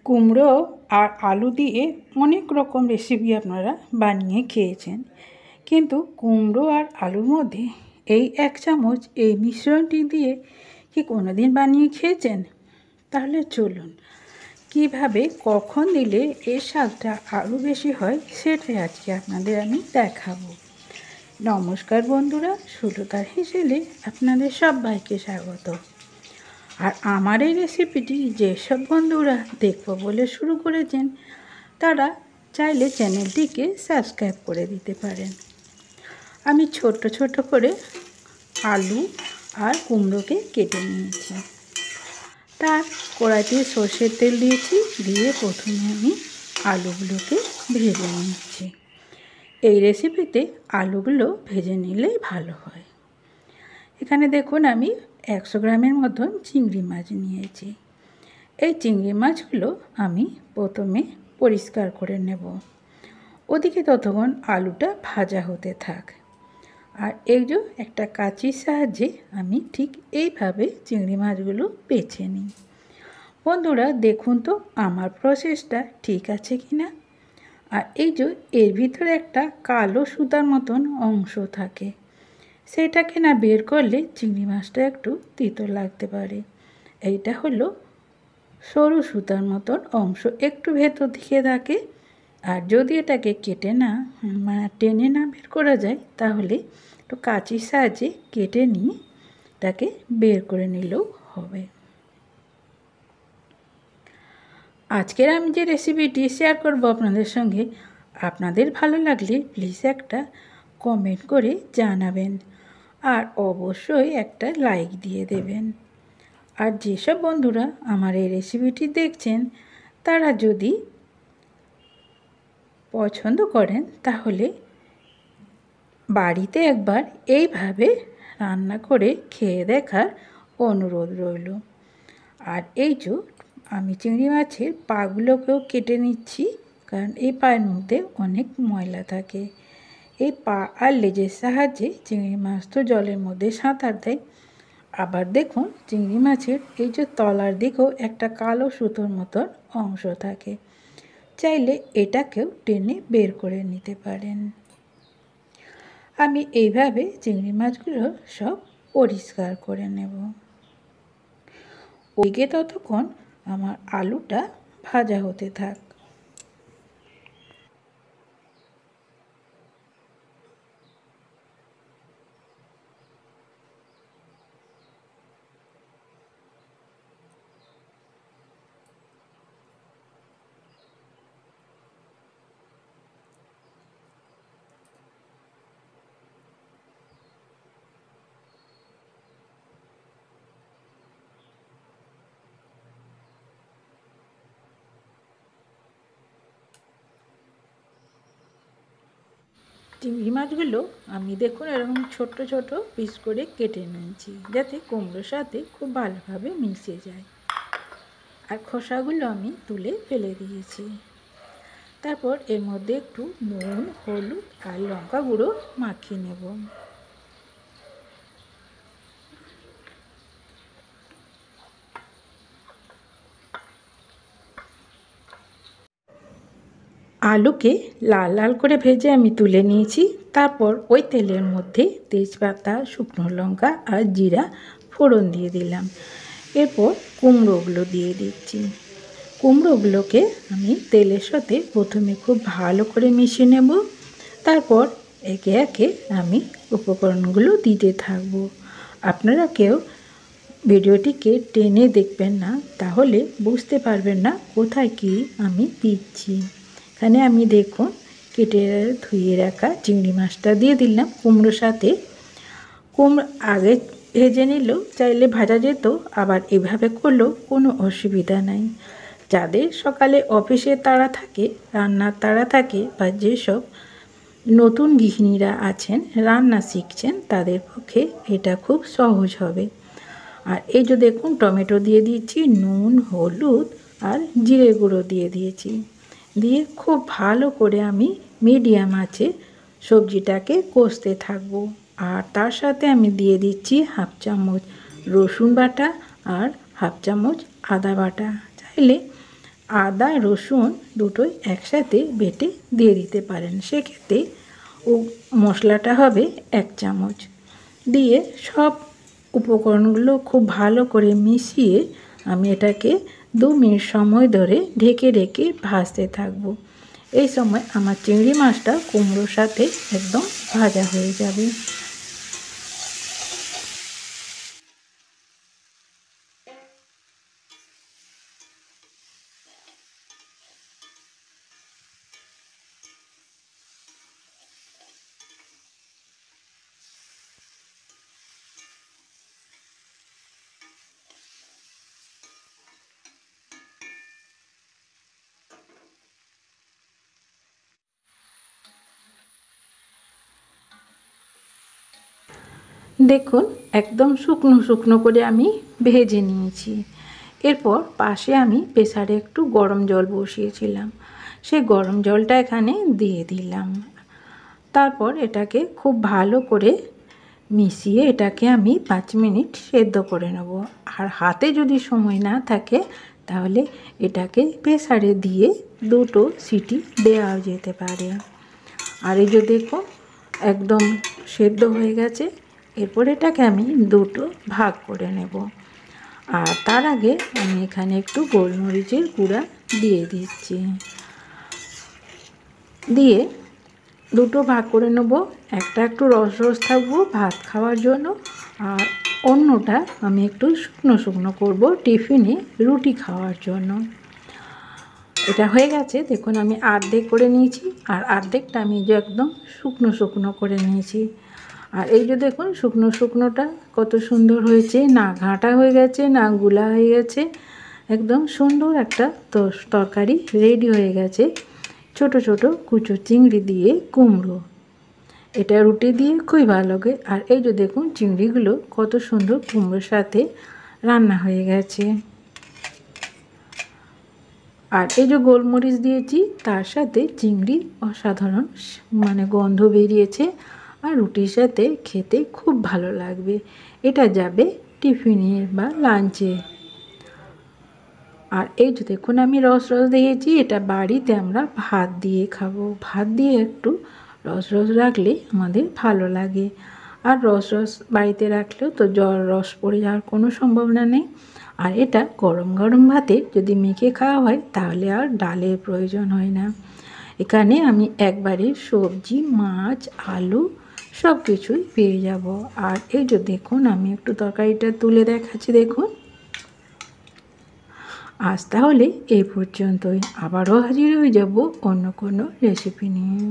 কুমড়ো আর আলু দিয়ে অনেক রকম রেসিপি আপনারা বানিয়ে খেয়েছেন, কিন্তু কুমড়ো আর আলুর মধ্যে এই 1 চামচ এই মিশ্রণটি দিয়ে কি কোনোদিন বানিয়ে খেয়েছেন? তাহলে চলুন কিভাবে কখন দিলে এর স্বাদটা আরও বেশি হয় সেটাই আজকে আপনাদের আমি দেখাবো। নমস্কার বন্ধুরা, সুলতার হেসেলে আপনাদের সবাইকে স্বাগত। আর আমার এই রেসিপিটি যেসব বন্ধুরা দেখবো বলে শুরু করেছেন তারা চাইলে চ্যানেলটিকে সাবস্ক্রাইব করে দিতে পারেন। আমি ছোট ছোট করে আলু আর কুমড়োকে কেটে নিয়েছি। তার কড়াইতে সর্ষের তেল দিয়েছি, দিয়ে প্রথমে আমি আলুগুলোকে ভেজে নিচ্ছি। এই রেসিপিতে আলুগুলো ভেজে নিলেই ভালো হয়। এখানে দেখুন আমি 100 গ্রামের মতন চিংড়ি মাছ নিয়েছি। এই চিংড়ি মাছগুলো আমি প্রথমে পরিষ্কার করে নেব। ওদিকে ততক্ষণ আলুটা ভাজা হতে থাক। আর এই যে একটা কাঁচির সাহায্যে আমি ঠিক এইভাবে চিংড়ি মাছগুলো বেছে নিই। বন্ধুরা দেখুন তো আমার প্রসেসটা ঠিক আছে কি না। আর এই যে এর ভিতরে একটা কালো সুতার মতন অংশ থাকে, সেটাকে না বের করলে চিংড়ি মাছটা একটু তিতো লাগতে পারে। এইটা হলো সরু সুতার মতন অংশ, একটু ভেতর দিকে থাকে। আর যদি এটাকে কেটে না টেনে না বের করা যায় তাহলে একটু কাঁচির সাহায্যে কেটে নিয়ে এটাকে বের করে নিলেও হবে। আজকের আমি যে রেসিপিটি শেয়ার করব আপনাদের সঙ্গে, আপনাদের ভালো লাগলে প্লিজ একটা কমেন্ট করে জানাবেন আর অবশ্যই একটা লাইক দিয়ে দেবেন। আর যেসব বন্ধুরা আমার এই রেসিপিটি দেখছেন তারা যদি পছন্দ করেন তাহলে বাড়িতে একবার এইভাবে রান্না করে খেয়ে দেখার অনুরোধ রইল। আর এই যে আমি চিংড়ি মাছের পাগুলোকেও কেটে নিচ্ছি, কারণ এই পায়ের মধ্যে অনেক ময়লা থাকে। এই পা আর লেজের সাহায্যে চিংড়ি মাছ তো জলের মধ্যে সাঁতার দেয়। আবার দেখুন চিংড়ি মাছের এই যে তলার দিকেও একটা কালো সুতোর মতন অংশ থাকে, চাইলে এটাকেও টেনে বের করে নিতে পারেন। আমি এইভাবে চিংড়ি মাছগুলো সব পরিষ্কার করে নেব। ওইদিকে ততক্ষণ আমার আলুটা ভাজা হতে থাক। চিংড়ি মাছগুলো আমি দেখুন এরকম ছোট ছোট পিস করে কেটে নিয়েছি, যাতে কুমড়োর সাথে খুব ভালোভাবে মিশে যায়। আর খোসাগুলো আমি তুলে ফেলে দিয়েছি। তারপর এর মধ্যে একটু নুন, হলুদ আর লঙ্কা গুঁড়ো মাখিয়ে নেব। আলুকে লাল লাল করে ভেজে আমি তুলে নিয়েছি। তারপর ওই তেলের মধ্যে তেজপাতা, শুকনো লঙ্কা আর জিরা ফোড়ন দিয়ে দিলাম। এরপর কুমড়োগুলো দিয়ে দিচ্ছি। কুমড়োগুলোকে আমি তেলের সাথে প্রথমে খুব ভালো করে মিশিয়ে নেব। তারপর একে একে আমি উপকরণগুলো দিতে থাকব। আপনারা কেউ ভিডিওটিকে টেনে দেখবেন না, তাহলে বুঝতে পারবেন না কোথায় কি আমি দিচ্ছি। এখানে আমি দেখুন কেটে ধুয়ে রাখা চিংড়ি মাছটা দিয়ে দিলাম কুমড়োর সাথে। কুমড়ো আগে ভেজে নিলেও চাইলে ভাজা যেত, আবার এভাবে করলেও কোনো অসুবিধা নাই। যাদের সকালে অফিসে তাড়া থাকে, রান্নার তাড়া থাকে, বা যেসব নতুন গৃহিণীরা আছেন রান্না শিখছেন, তাদের পক্ষে এটা খুব সহজ হবে। আর এই যে দেখুন টমেটো দিয়ে দিয়েছি, নুন, হলুদ আর জিরে গুঁড়ো দিয়ে দিয়েছি। দিয়ে খুব ভালো করে আমি মিডিয়াম আঁচে সবজিটাকে কষতে থাকবো। আর তার সাথে আমি দিয়ে দিচ্ছি 1/2 চামচ রসুন বাটা আর 1/2 চামচ আদা বাটা। চাইলে আদা রসুন দুটোই একসাথে বেটে দিয়ে দিতে পারেন। সেক্ষেত্রে ও মশলাটা হবে 1 চামচ। দিয়ে সব উপকরণগুলো খুব ভালো করে মিশিয়ে আমি এটাকে 2 মিনিট সময় ধরে ঢেকে ঢেকে ভাজতে থাকবো। এই সময় আমার চিংড়ি মাছটা কুমড়োর সাথে একদম ভাজা হয়ে যাবে। দেখুন একদম শুকনো শুকনো করে আমি ভেজে নিয়েছি। এরপর পাশে আমি প্রেসারে একটু গরম জল বসিয়েছিলাম, সেই গরম জলটা এখানে দিয়ে দিলাম। তারপর এটাকে খুব ভালো করে মিশিয়ে এটাকে আমি 5 মিনিট সেদ্ধ করে নেব। আর হাতে যদি সময় না থাকে তাহলে এটাকে প্রেসারে দিয়ে 2টো সিটি দেওয়া যেতে পারে। আর এই যে দেখুন একদম সেদ্ধ হয়ে গেছে। এরপর এটাকে আমি 2টো ভাগ করে নেব। আর তার আগে আমি এখানে একটু গোলমরিচের গুঁড়া দিয়ে দিচ্ছি। দিয়ে 2টো ভাগ করে নেব। একটা একটু রস রস থাকবো ভাত খাওয়ার জন্য, আর অন্যটা আমি একটু শুকনো শুকনো করব টিফিনে রুটি খাওয়ার জন্য। এটা হয়ে গেছে। দেখুন আমি অর্ধেক করে নিয়েছি, আর অর্ধেকটা আমি যে একদম শুকনো শুকনো করে নিয়েছি। আর এই যে দেখুন শুকনো শুকনোটা কত সুন্দর হয়েছে, না ঘাঁটা হয়ে গেছে না গুলা হয়ে গেছে, একদম সুন্দর একটা তরকারি রেডি হয়ে গেছে। ছোট ছোট কুচো চিংড়ি দিয়ে কুমড়ো, এটা রুটি দিয়ে খুবই ভালো লাগে। আর এই যে দেখুন চিংড়িগুলো কত সুন্দর কুমড়োর সাথে রান্না হয়ে গেছে। আর এই যে গোলমরিচ দিয়েছি তার সাথে চিংড়ি অসাধারণ গন্ধ বেরিয়েছে, আর রুটির সাথে খেতে খুব ভালো লাগবে। এটা যাবে টিফিনে বা লাঞ্চে। আর এই যে দেখুন আমি রস রস দিয়েছি, এটা বাড়িতে আমরা ভাত দিয়ে খাবো। ভাত দিয়ে একটু রস রস রাখলে আমাদের ভালো লাগে। আর রস রস বাড়িতে রাখলেও তো রস পড়ে যাওয়ার কোনো সম্ভাবনা নেই। আর এটা গরম গরম ভাতে যদি মেখে খাওয়া হয় তাহলে আর ডালের প্রয়োজন হয় না। এখানে আমি একবারে সবজি মাছ আলু সব কিছুই পেয়ে যাব। আর এই যে দেখুন আমি একটু তরকারিটা তুলে দেখাচ্ছি। দেখুন আজ তাহলে এই পর্যন্তই, আবারও হাজির হয়ে যাব অন্য কোনো রেসিপি নিয়ে।